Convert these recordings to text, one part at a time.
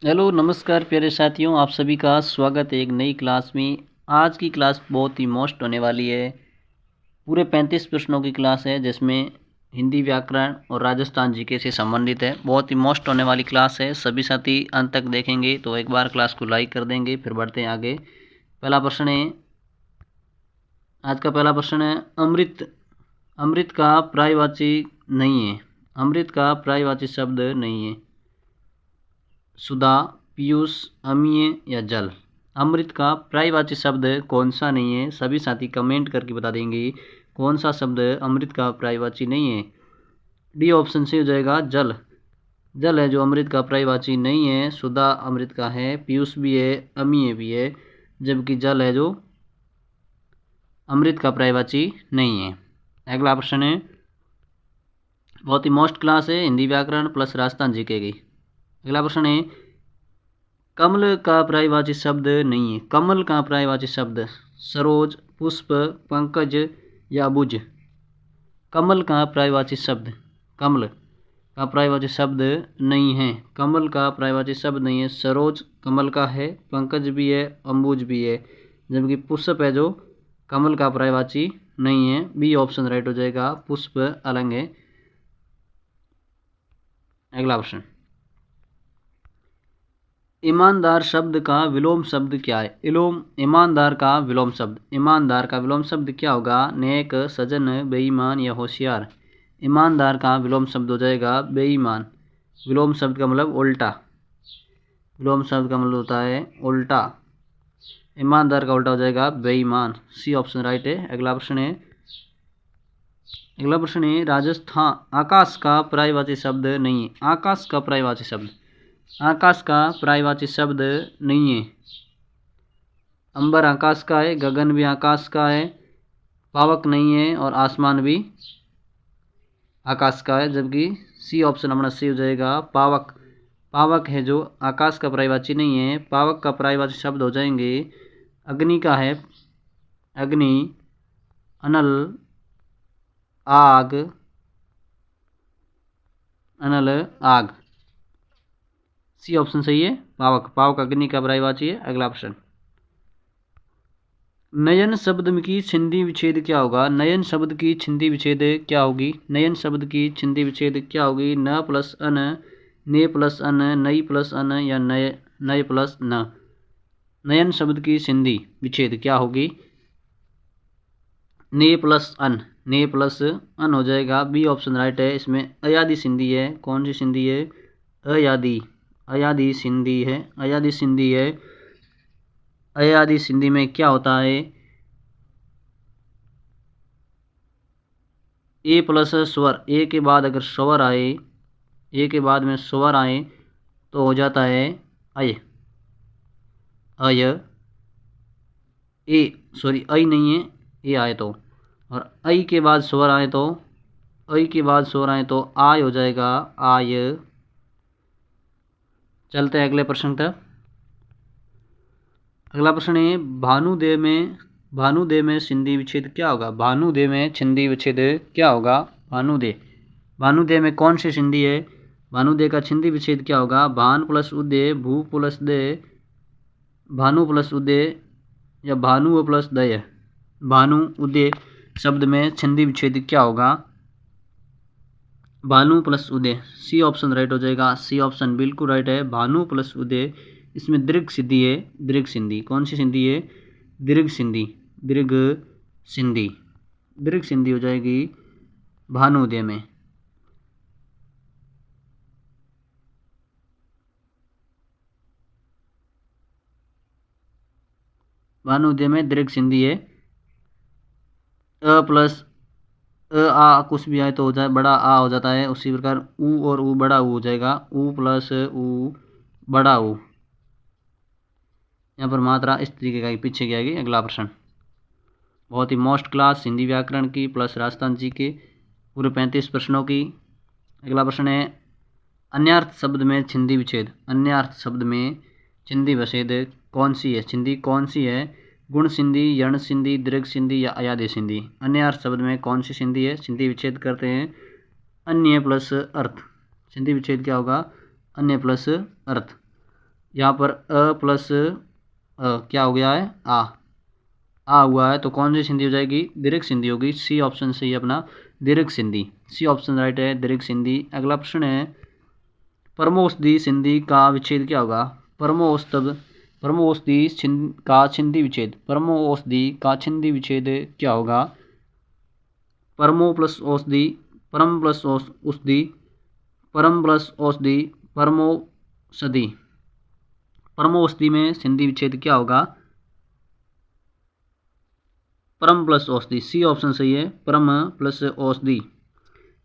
Hello नमस्कार प्यारे साथियों, आप सभी का स्वागत है एक नई क्लास में। आज की क्लास बहुत ही मस्त होने वाली है। पूरे 35 प्रश्नों की क्लास है जिसमें हिंदी व्याकरण और राजस्थान जीके से संबंधित है। बहुत ही मस्त होने वाली क्लास है। सभी साथी अंत तक देखेंगे तो एक बार क्लास को लाइक कर देंगे। फिर बढ़ते हैं आगे। पहला प्रश्न है, आज का पहला प्रश्न है, अमृत। अमृत का पर्यायवाची नहीं है। अमृत का पर्यायवाची शब्द नहीं है। सुधा, पीयूष, अमीय या जल। अमृत का पर्यायवाची शब्द कौन सा नहीं है? सभी साथी कमेंट करके बता देंगे कौन सा शब्द अमृत का पर्यायवाची नहीं है। डी ऑप्शन से हो जाएगा जल। जल है जो अमृत का पर्यायवाची नहीं है। सुधा अमृत का है, पीयूष भी है, अमीय भी है, जबकि जल है जो अमृत का पर्यायवाची नहीं है। अगला प्रश्न है, बहुत ही मोस्ट क्लास है, हिंदी व्याकरण प्लस राजस्थान जीके की। अगला प्रश्न है, कमल का पर्यायवाची शब्द नहीं है। कमल का पर्यायवाची शब्द सरोज, पुष्प, पंकज या बुज। कमल का पर्यायवाची शब्द, कमल का पर्यायवाची शब्द नहीं है। कमल का पर्यायवाची शब्द नहीं है। सरोज कमल का है, पंकज भी है, अम्बुज भी है, जबकि पुष्प है जो कमल का पर्यायवाची नहीं है। बी ऑप्शन राइट हो जाएगा, पुष्प अलग है। अगला प्रश्न, ईमानदार शब्द का विलोम शब्द क्या है? ईमानदार का विलोम शब्द, ईमानदार का विलोम शब्द क्या होगा? नेक, सज्जन, बेईमान या होशियार। ईमानदार का विलोम शब्द हो जाएगा बेईमान। विलोम शब्द का मतलब उल्टा। विलोम शब्द का मतलब होता है उल्टा। ईमानदार का उल्टा हो जाएगा बेईमान। सी ऑप्शन राइट है। अगला प्रश्न है, राजस्थान। आकाश का पर्यायवाची शब्द नहीं है। आकाश का पर्यायवाची शब्द, आकाश का पर्यायवाची शब्द नहीं है। अंबर आकाश का है, गगन भी आकाश का है, पावक नहीं है और आसमान भी आकाश का है, जबकि सी ऑप्शन हमारा सी हो जाएगा पावक। पावक है जो आकाश का पर्यायवाची नहीं है। पावक का पर्यायवाची शब्द हो जाएंगे, अग्नि का है, अग्नि, अनल, आग, अनल, आग। सी ऑप्शन सही है, पावक। पावक अग्नि का पर्यायवाची है। अगला प्रश्न, नयन शब्द की छिंदी विच्छेद क्या होगा? नयन शब्द की छिंदी विच्छेद क्या होगी? नयन शब्द की छिंदी विच्छेद क्या होगी? न प्लस अन, ने प्लस अन, नई प्लस अन या नय, नय प्लस न। नयन शब्द की छिंदी विच्छेद क्या होगी? ने प्लस अन, ने प्लस अन हो जाएगा। बी ऑप्शन राइट है। इसमें अयादी संधि है। कौन सी संधि है? अयादी, अयादी संधि है। अयादी संधि है। अयादी संधि में क्या होता है? ए प्लस स्वर, ए के बाद अगर स्वर आए, ए के बाद में स्वर आए तो हो जाता है अय, अय, ए, सॉरी अय नहीं है, ए आए तो, और अय के बाद स्वर आए तो, अय के बाद स्वर आए तो आय हो जाएगा आय। चलते हैं अगले प्रश्न तक। अगला प्रश्न है, भानुदेव में, भानुदेव में संधि विच्छेद क्या होगा? भानुदेव में संधि विच्छेद क्या होगा? भानुदेव, भानुदेव में कौन सी संधि है? भानुदेव का संधि विच्छेद क्या होगा? भान प्लस उदय, भू प्लस दे, भानु प्लस उदय या भानु प्लस दय। भानु उदय शब्द में संधि विच्छेद क्या होगा? भानु प्लस उदय। सी ऑप्शन राइट हो जाएगा। सी ऑप्शन बिल्कुल राइट है, भानु प्लस उदय। इसमें दीर्घ संधि है, दीर्घ संधि। कौन सी संधि है? दीर्घ संधि, दीर्घ संधि। दीर्घ संधि हो जाएगी भानुदय में। भानुदय में दीर्घ संधि है। अ प्लस अ आ कुछ भी आए तो हो जाए बड़ा आ हो जाता है। उसी प्रकार ऊ और ऊ बड़ा ऊ हो जाएगा। ऊ प्लस ऊ बड़ा ऊ। यहाँ पर मात्रा इस तरीके का पीछे की आएगी। अगला प्रश्न, बहुत ही मोस्ट क्लास हिंदी व्याकरण की प्लस राजस्थान जी के पूरे 35 प्रश्नों की। अगला प्रश्न है, अन्यार्थ शब्द में छिंदी विच्छेद। अन्यार्थ शब्द में छिंदी विच्छेद कौन सी है? छिंदी कौन सी है? गुण संधि, यण संधि, दीर्घ संधि या अयादी संधि। अन्यार्थ शब्द में कौन सी संधि है? छिंदी विच्छेद करते हैं अन्य प्लस अर्थ। छिंदी विच्छेद क्या होगा? अन्य प्लस अर्थ। यहाँ पर अ प्लस क्या हो गया है, आ हुआ है, तो कौन सी संधि हो जाएगी, दीर्घ संधि होगी। सी ऑप्शन सही है अपना, दीर्घ संधि। सी ऑप्शन राइट है, दीर्घ संधि। अगला प्रश्न है, परमोषधि संधि का विच्छेद क्या होगा। परमोषधि का संधि विच्छेद, परमोषधि का संधि विच्छेद क्या होगा। परमो प्लस औषधि, परम प्लस औषधि, परम प्लस औषधि, परमोषधि। परमोषधि में संधि विच्छेद क्या होगा, परम प्लस औषधि। सी ऑप्शन सही है, परम प्लस औषधि।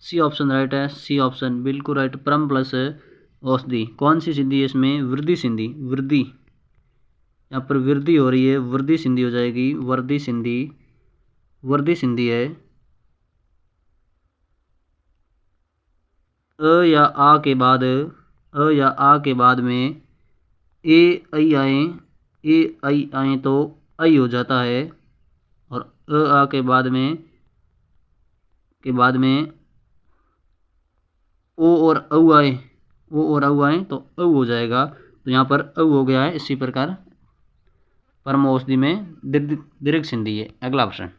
सी ऑप्शन राइट है, सी ऑप्शन बिल्कुल राइट, परम प्लस औषधि। कौन सी संधि है इसमें, वृद्धि संधि, वृद्धि। यहाँ पर वृद्धि हो रही है, वृद्धि संधि हो जाएगी, वृद्धि संधि, वृद्धि संधि है। अ या आ के बाद, अ या आ के बाद में ए आई आए, ए आई आए तो आई हो जाता है, और अ आ के बाद में ओ और औ आए, ओ और औ आए तो औ हो जाएगा, तो यहाँ पर औ हो गया है। इसी प्रकार परमोषधि में दीर्घ संधि है। अगला प्रश्न,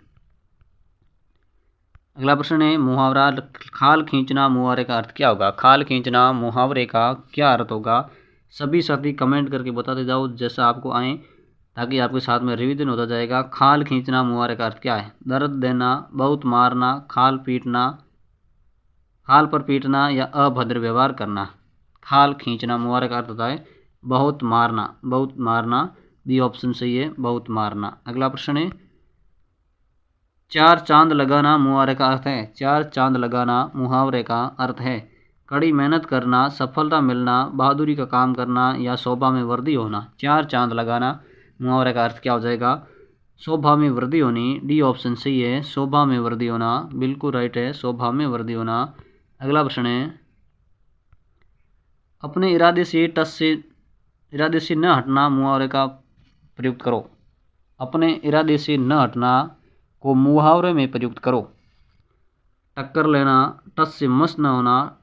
अगला प्रश्न है, मुहावरा खाल खींचना मुहावरे का अर्थ क्या होगा। खाल खींचना मुहावरे का क्या अर्थ होगा। सभी साथी कमेंट करके बताते जाओ जैसा आपको आए, ताकि आपके साथ में रिवीजन होता जाएगा। खाल खींचना मुहावरे का अर्थ क्या है, दर्द देना, बहुत मारना, खाल पीटना, खाल पर पीटना या अभद्र व्यवहार करना। खाल खींचना मुहावरे का अर्थ होता है बहुत मारना, बहुत मारना। बी ऑप्शन सही है, बहुत मारना। अगला प्रश्न है, चार चांद लगाना मुहावरे का अर्थ है। चार चांद लगाना मुहावरे का अर्थ है कड़ी मेहनत करना, सफलता मिलना, बहादुरी का काम करना या शोभा में वृद्धि होना। चार चांद लगाना मुहावरे का अर्थ क्या हो जाएगा, शोभा में वृद्धि होनी। डी ऑप्शन सही है, शोभा में वृद्धि होना, बिल्कुल राइट है, शोभा में वृद्धि होना। अगला प्रश्न है, अपने इरादे से न हटना मुहावरे का प्रयुक्त करो। अपने इरादे से न हटना को मुहावरे में प्रयुक्त करो। टक्कर लेना, टस से मस न होना,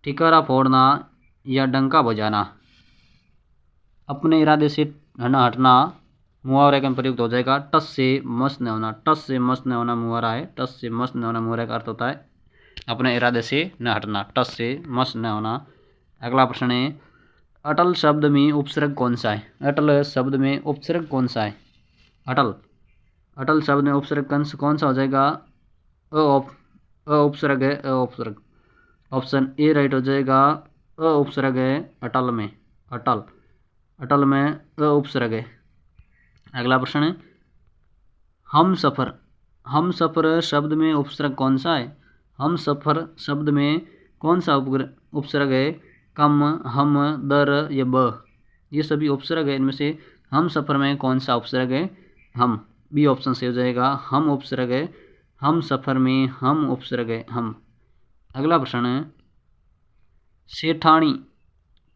ठिकारा फोड़ना या डंका बजाना। अपने इरादे से न हटना मुहावरे का प्रयुक्त हो जाएगा टस से मस न होना। टस से मस न होना मुहावरा है, टस से मस न होना मुहावरे का अर्थ होता है अपने इरादे से न हटना, टस से मस न होना। अगला प्रश्न है, अटल शब्द में उपसर्ग कौन सा है। अटल शब्द में उपसर्ग कौन सा है, अटल, अटल शब्द में उपसर्ग कौन सा हो जाएगा, अ उपसर्ग है, अ उपसर्ग। ऑप्शन ए राइट हो जाएगा, अ उपसर्ग है अटल में, अटल, अटल में अ उपसर्ग है। अगला प्रश्न है, हम सफ़र, हम सफ़र शब्द में उपसर्ग कौन सा है। हम सफ़र शब्द में कौन सा उपसर्ग है, कम, हम, दर या ब। ये सभी उपसर्ग है, इनमें से हम सफ़र में कौन सा उपसर्ग है, हम। बी ऑप्शन से हो जाएगा, हम उपसर्ग है, हम सफ़र में हम उपसर्ग है, हम। अगला प्रश्न है, सेठानी,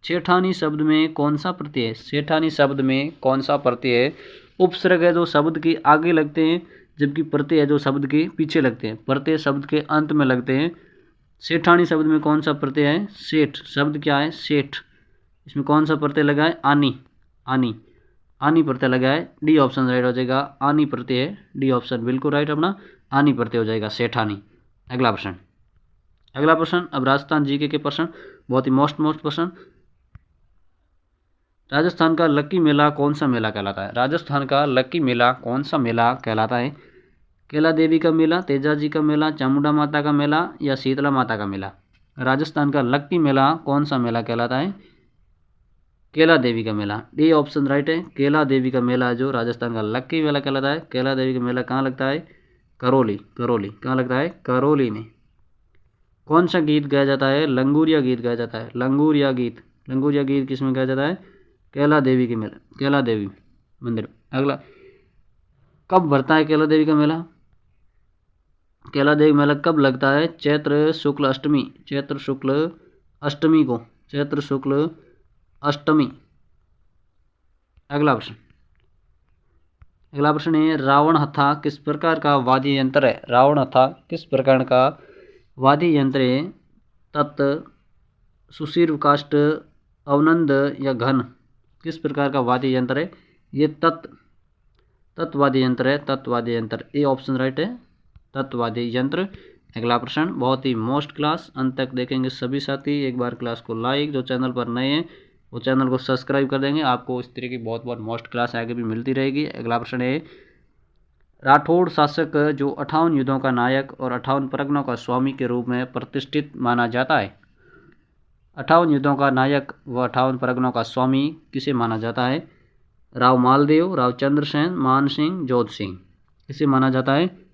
सेठानी शब्द में कौन सा प्रत्यय है। सेठानी शब्द में कौन सा प्रत्यय है, उपसर्ग है जो शब्द के आगे लगते हैं, जबकि प्रत्यय है जो शब्द के पीछे लगते हैं। प्रत्यय शब्द के अंत में लगते हैं। सेठानी शब्द में कौन सा प्रत्यय है, सेठ। शब्द क्या है, सेठ। इसमें कौन सा प्रत्यय लगा है, आनी, आनी, आनी प्रत्यय लगा है। डी ऑप्शन राइट हो जाएगा, आनी प्रत्यय है, डी ऑप्शन बिल्कुल राइट अपना, आनी प्रत्यय हो जाएगा, सेठानी। अगला प्रश्न, अगला प्रश्न अब राजस्थान जीके के प्रश्न, बहुत ही मोस्ट प्रश्न। राजस्थान का लक्की मेला कौन सा मेला कहलाता है। राजस्थान का लक्की मेला कौन सा मेला कहलाता है। कैला देवी का मेला, तेजाजी का मेला, चामुंडा माता का मेला या शीतला माता का मेला। राजस्थान का लक्की मेला कौन सा मेला कहलाता है, कैला देवी का मेला। डी ऑप्शन राइट है, कैला देवी का मेला जो राजस्थान का लक्की मेला कहलाता है। कैला देवी का मेला कहाँ लगता है, करौली, करौली कहाँ लगता है, करौली में। कौन सा गीत गाया जाता है, लंगूरिया गीत गाया जाता है। लंगूरिया गीत, लंगूरिया गीत किस में गाया जाता है, कैला देवी के मेला, कैला देवी मंदिर। अगला, कब भरता है कैला देवी का मेला। कैला देवी मेला कब लगता है, चैत्र शुक्ल अष्टमी, चैत्र शुक्ल अष्टमी को, चैत्र शुक्ल अष्टमी। अगला प्रश्न, अगला प्रश्न है, रावण हथा किस प्रकार का वाद्य यंत्र है। रावण हथा किस प्रकार का वाद्य यंत्र है। तत्, सुशिर काष्ठ, अवनंद या घन किस प्रकार का वाद्य यंत्र है? ये तत्वाद्य यंत्र है, तत्वाद्य यंत्र। ए ऑप्शन राइट है, तत्वाद्य यंत्र। अगला प्रश्न बहुत ही मोस्ट क्लास, अंत तक देखेंगे सभी साथी। एक बार क्लास को लाइक, जो चैनल पर नए हैं वो चैनल को सब्सक्राइब कर देंगे। आपको इस तरह की बहुत बहुत मोस्ट क्लास आगे भी मिलती रहेगी। अगला प्रश्न है राठौड़ शासक जो 58 युद्धों का नायक और 58 परगनों का स्वामी के रूप में प्रतिष्ठित माना जाता है। 58 युद्धों का नायक व 58 परगनों का स्वामी किसे माना जाता है? राव मालदेव, राव चंद्रसेन, मान सिंह, जोध सिंह। किसे माना जाता है?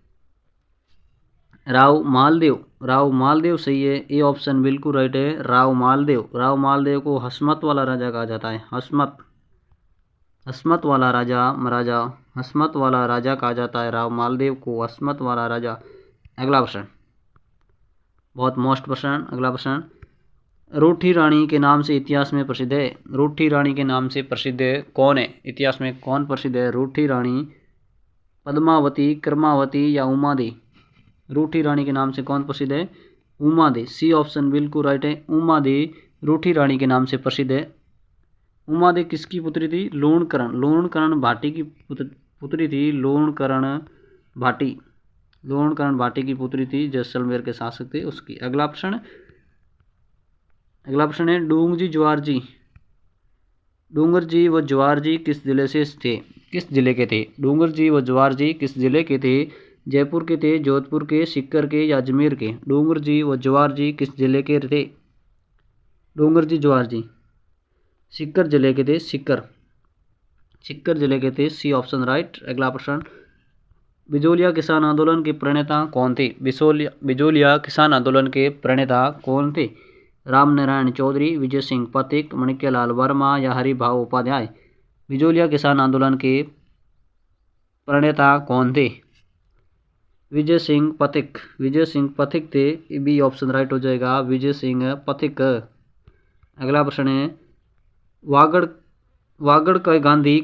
राव मालदेव। राव मालदेव सही है, ए ऑप्शन बिल्कुल राइट है, राव मालदेव। राव मालदेव को हसमत वाला राजा कहा जाता है, हसमत वाला राजा, हसमत वाला राजा कहा जाता है राव मालदेव को, हसमत वाला राजा। अगला प्रश्न बहुत मोस्ट प्रश्न। अगला प्रश्न रूठी रानी के नाम से इतिहास में प्रसिद्ध है। रूठी रानी के नाम से प्रसिद्ध कौन है? इतिहास में कौन प्रसिद्ध है? रूठी रानी पद्मावती, कर्मावती या उमादे? रूठी रानी के नाम से कौन प्रसिद्ध है? उमादे। सी ऑप्शन बिल्कुल राइट है, उमादे रूठी रानी के नाम से प्रसिद्ध है। उमादे किसकी पुत्री थी? लूणकरण भाटी की पुत्री थी। लूणकरण भाटी की पुत्री थी, जैसलमेर के शासक थे उसकी। अगला प्रश्न है डूंगर जी व ज्वार जी किस जिले से थे? किस जिले के थे? डूंगर जी व ज्वार जी किस जिले के थे? जयपुर के थे, जोधपुर के, सीकर के या अजमेर के? डूंगर जी व ज्वार जी किस जिले के थे? डूंगर जी ज्वार जी सीकर जिले के थे, सीकर जिले के थे। C option right. अगला प्रश्न बिजोलिया किसान आंदोलन के प्रणेता कौन थे? बिजोलिया किसान आंदोलन के प्रणेता कौन थे? राम नारायण चौधरी, विजय सिंह पथिक, माणिक्यलाल वर्मा या हरिभाऊ उपाध्याय? बिजोलिया किसान आंदोलन के प्रणेता कौन थे? विजय सिंह पथिक थे। बी ऑप्शन राइट हो जाएगा, विजय सिंह पथिक। अगला प्रश्न है वागड़ के गांधी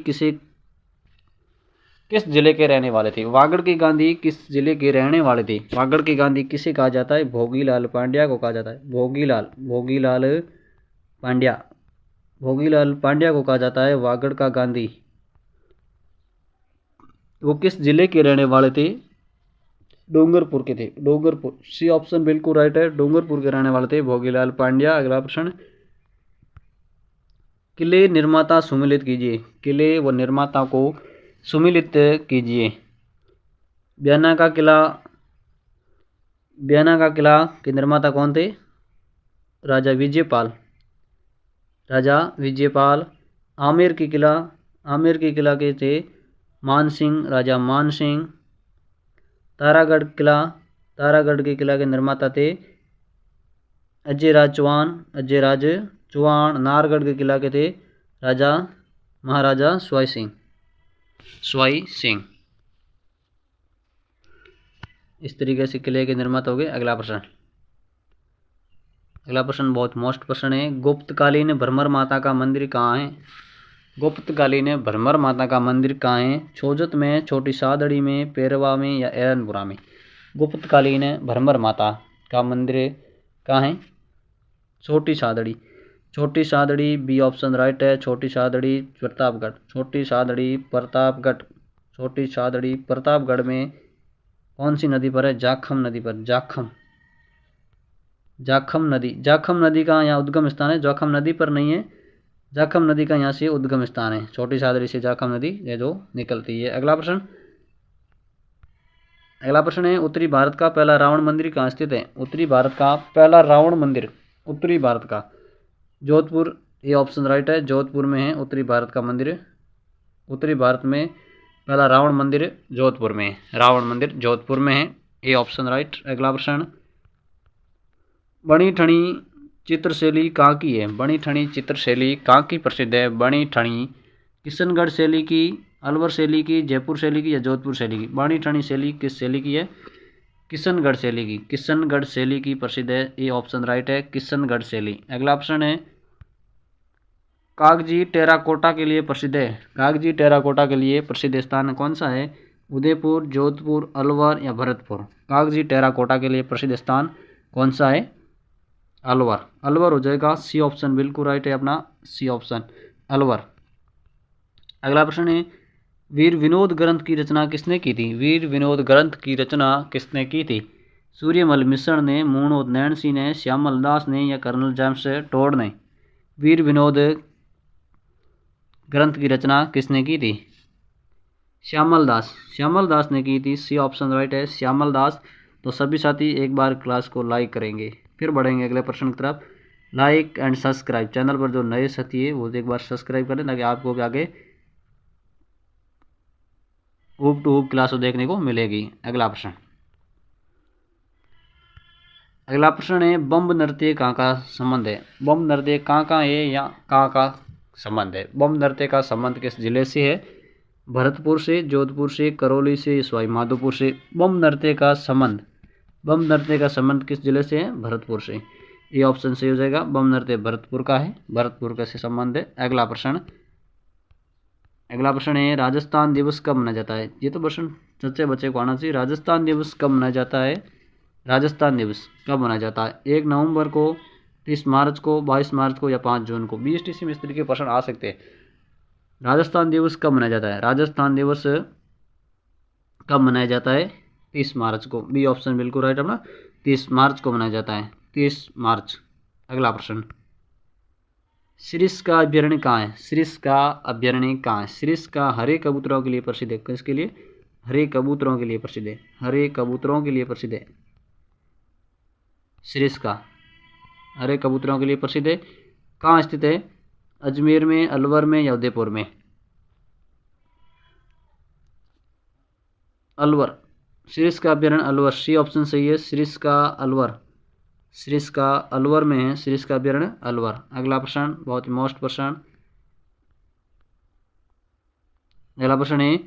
किस जिले के रहने वाले थे? वागड़ के गांधी किस जिले के रहने वाले थे? वागड़ के गांधी किसे कहा जाता है? भोगीलाल पांड्या को कहा जाता है। भोगीलाल पांड्या को कहा जाता है वागड़ का गांधी। वो किस जिले के रहने वाले थे? डूंगरपुर के थे, डूंगरपुर। सी ऑप्शन बिल्कुल राइट है, डूंगरपुर के रहने वाले थे भोगीलाल पांड्या। अगला प्रश्न किले निर्माता सुमिलित कीजिए। किले व निर्माता को सुमिलित कीजिए। बयाना का किला के निर्माता कौन थे? राजा विजयपाल। आमेर के किला के थे राजा मान सिंह। तारागढ़ के किला के निर्माता थे अजय राज चौहान। नाहरगढ़ के किला के थे महाराजा स्वाई सिंह। इस तरीके से किले के निर्माता हो गए। अगला प्रश्न बहुत मोस्ट प्रश्न है गुप्तकालीन भ्रमर माता का मंदिर कहाँ है? गुप्तकालीन भ्रमर माता का मंदिर कहाँ है? छोजत में, छोटी सादड़ी में, पेरवा में या एरनपुरा में? गुप्तकालीन भ्रमर माता का मंदिर कहाँ है? छोटी सादड़ी। बी ऑप्शन राइट है, छोटी सादड़ी प्रतापगढ़ में कौन सी नदी पर है? जाखम नदी पर। जाखम नदी का यहाँ उद्गम स्थान है। जाखम नदी पर नहीं है, जाखम नदी का यहाँ से उद्गम स्थान है। छोटी सादड़ी से जाखम नदी ये जो निकलती है। अगला प्रश्न है उत्तरी भारत का पहला रावण मंदिर कहाँ स्थित है? उत्तरी भारत का पहला रावण मंदिर जोधपुर। ये ऑप्शन राइट है, जोधपुर में है उत्तरी भारत का मंदिर। उत्तरी भारत में पहला रावण मंदिर जोधपुर में है। ये ऑप्शन राइट। अगला प्रश्न बणी ठणी चित्रशैली कहाँ की है? बणी ठणी चित्रशैली कहाँ की प्रसिद्ध है? बणी ठणी किशनगढ़ शैली की, अलवर शैली की, जयपुर शैली की या जोधपुर शैली की? बणी ठणी शैली किस शैली की है? किशनगढ़ शैली की प्रसिद्ध है। ये ऑप्शन राइट है, किशनगढ़ शैली। अगला ऑप्शन है कागजी टेराकोटा के लिए प्रसिद्ध है। कागजी टेराकोटा के लिए प्रसिद्ध स्थान कौन सा है? उदयपुर, जोधपुर, अलवर या भरतपुर? कागजी टेराकोटा के लिए प्रसिद्ध स्थान कौन सा है? अलवर, अलवर हो जाएगा सी ऑप्शन बिल्कुल राइट है अपना, सी ऑप्शन अलवर। अगला प्रश्न है वीर विनोद ग्रंथ की रचना किसने की थी? वीर विनोद ग्रंथ की रचना किसने की थी? सूर्यमल मिश्र ने, मूणोद नैन सिंह ने, श्यामल दास ने या कर्नल जेम्स टोड ने? वीर विनोद ग्रंथ की रचना किसने की थी? श्यामल दास, श्यामल दास ने की थी, सी ऑप्शन राइट है श्यामल दास। तो सभी साथी एक बार क्लास को लाइक करेंगे। फिर बढ़ेंगे अगले प्रश्न की तरफ। लाइक एंड सब्सक्राइब, चैनल पर जो नए साथी है वो एक बार सब्सक्राइब करें ताकि आपको भी आगे ऊब टू ऊब क्लास देखने को मिलेगी। अगला प्रश्न, अगला प्रश्न है बम्ब नृत्य कहाँ का संबंध है? बम्ब नृत्य कहाँ है या कहाँ का संबंध है? बम्ब नृत्य का संबंध किस जिले से है? भरतपुर से, जोधपुर से, करौली से, सवाई माधोपुर से? बम्ब नृत्य का संबंध, बम्ब नृत्य का संबंध किस जिले से है? भरतपुर से। ये ऑप्शन सही हो जाएगा, बम्ब नृत्य भरतपुर का है, भरतपुर का से संबंध है। अगला प्रश्न, अगला प्रश्न है राजस्थान दिवस कब मनाया जाता है? ये तो प्रश्न सच्चे बच्चे को आना चाहिए। राजस्थान दिवस कब मनाया जाता है? राजस्थान दिवस कब मनाया जाता है? 1 नवंबर को, 30 मार्च को, 22 मार्च को या 5 जून को? BSTC में इस तरीके के प्रश्न आ सकते हैं। राजस्थान दिवस कब मनाया जाता है? राजस्थान दिवस कब मनाया जाता है? 30 मार्च को। बी ऑप्शन बिल्कुल राइट अपना, 30 मार्च को मनाया जाता है, 30 मार्च। अगला प्रश्न, सरिस्का अभ्यारण्य कहाँ है? सरिस्का अभ्यारण्य कहाँ है? सरिस्का हरे कबूतरों के लिए प्रसिद्ध है। किसके लिए? हरे कबूतरों के लिए प्रसिद्ध है, हरे कबूतरों के लिए प्रसिद्ध है सरिस्का, हरे कबूतरों के लिए प्रसिद्ध है। कहाँ स्थित है? अजमेर में, अलवर में या उदयपुर में? अलवर, सरिस्का अभ्यारण्य अलवर, सी ऑप्शन सही है सरिस्का अलवर, सरिस्का अलवर में है सरिस्का अभ्यारण्य अलवर। अगला प्रश्न बहुत ही मोस्ट प्रश्न, अगला प्रश्न है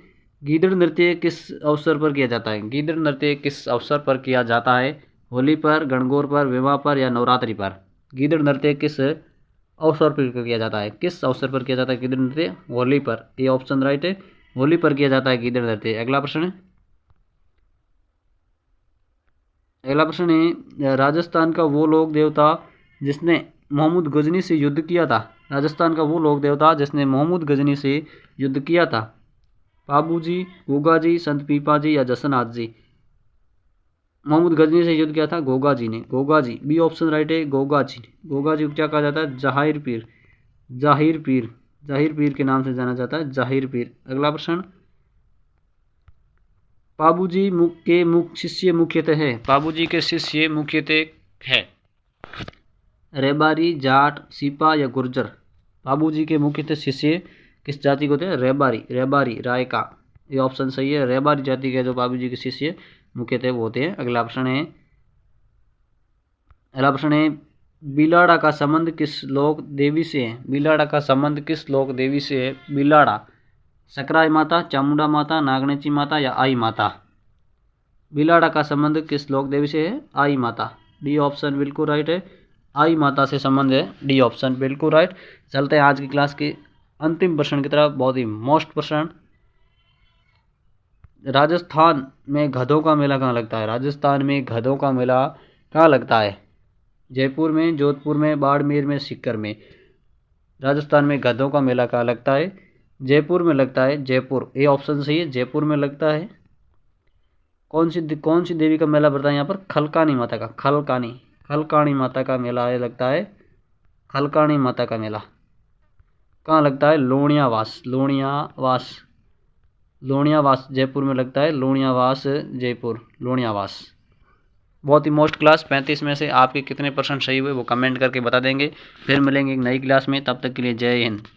गीदड़ नृत्य किस अवसर पर किया जाता है? गीदड़ नृत्य किस अवसर पर किया जाता है? होली पर, गणगौर पर, विवाह पर या नवरात्रि पर? गीदड़ नृत्य किस अवसर पर किया जाता है? किस अवसर पर किया जाता है गीदड़ नृत्य? होली पर। ये ऑप्शन राइट है, होली पर किया जाता है गीदड़ नृत्य। अगला प्रश्न, अगला प्रश्न है राजस्थान का वो लोक देवता जिसने मोहम्मद गजनी से युद्ध किया था? राजस्थान का वो लोक देवता जिसने मोहम्मद गजनी से युद्ध किया था? बाबू जी, गोगा जी, संत पीपा जी या जसनाथ जी? मोहम्मद गजनी से युद्ध किया था गोगा जी ने, Goga ji. B option right है गोगा जी। गोगा जी को क्या कहा जाता है? जाहिर पीर, जाहिर पीर, जाहिर पीर के नाम से जाना जाता है, जाहिर पीर। अगला प्रश्न, बाबूजी के शिष्य मुख्यतः है? बाबूजी के शिष्य मुख्यतः है रेबारी, जाट, सीपा या गुर्जर? बाबूजी के मुख्यतः शिष्य किस जाति को होते हैं? रेबारी, रेबारी रायका। ये ऑप्शन सही है, रेबारी जाति के जो बाबूजी के शिष्य मुख्यतः वो होते हैं। अगला प्रश्न है, अगला प्रश्न है बिलाड़ा का संबंध किस लोक देवी से है? बिलाड़ा का संबंध किस लोक देवी से है? बिलाड़ा, सकराई माता, चामुंडा माता, नागणेची माता या आई माता? बिलाड़ा का संबंध किस लोक देवी से है? आई माता। डी ऑप्शन बिल्कुल राइट है, आई माता से संबंध है, डी ऑप्शन बिल्कुल राइट। चलते हैं आज की क्लास के अंतिम प्रश्न की तरफ, बहुत ही मोस्ट प्रश्न। राजस्थान में गधों का मेला कहाँ लगता है? राजस्थान में गधों का मेला कहाँ लगता है? जयपुर में, जोधपुर में, बाड़मेर में, सीकर में? राजस्थान में गधों का मेला कहाँ लगता है? जयपुर में लगता है, जयपुर। ये ऑप्शन सही है, जयपुर में लगता है। कौन सी देवी का मेला पड़ता है यहाँ पर? खलकानी माता का, खलकानी, खलकानी माता का मेला है लगता है, खलकानी माता का मेला। कहाँ लगता है? लोनियावास, लोनियावास, लोनियावास जयपुर में लगता है, लोनियावास जयपुर, लोनियावास। बहुत ही मोस्ट क्लास 35 में से आपके कितने % सही हुए वो कमेंट करके बता देंगे। फिर मिलेंगे एक नई क्लास में, तब तक के लिए जय हिंद।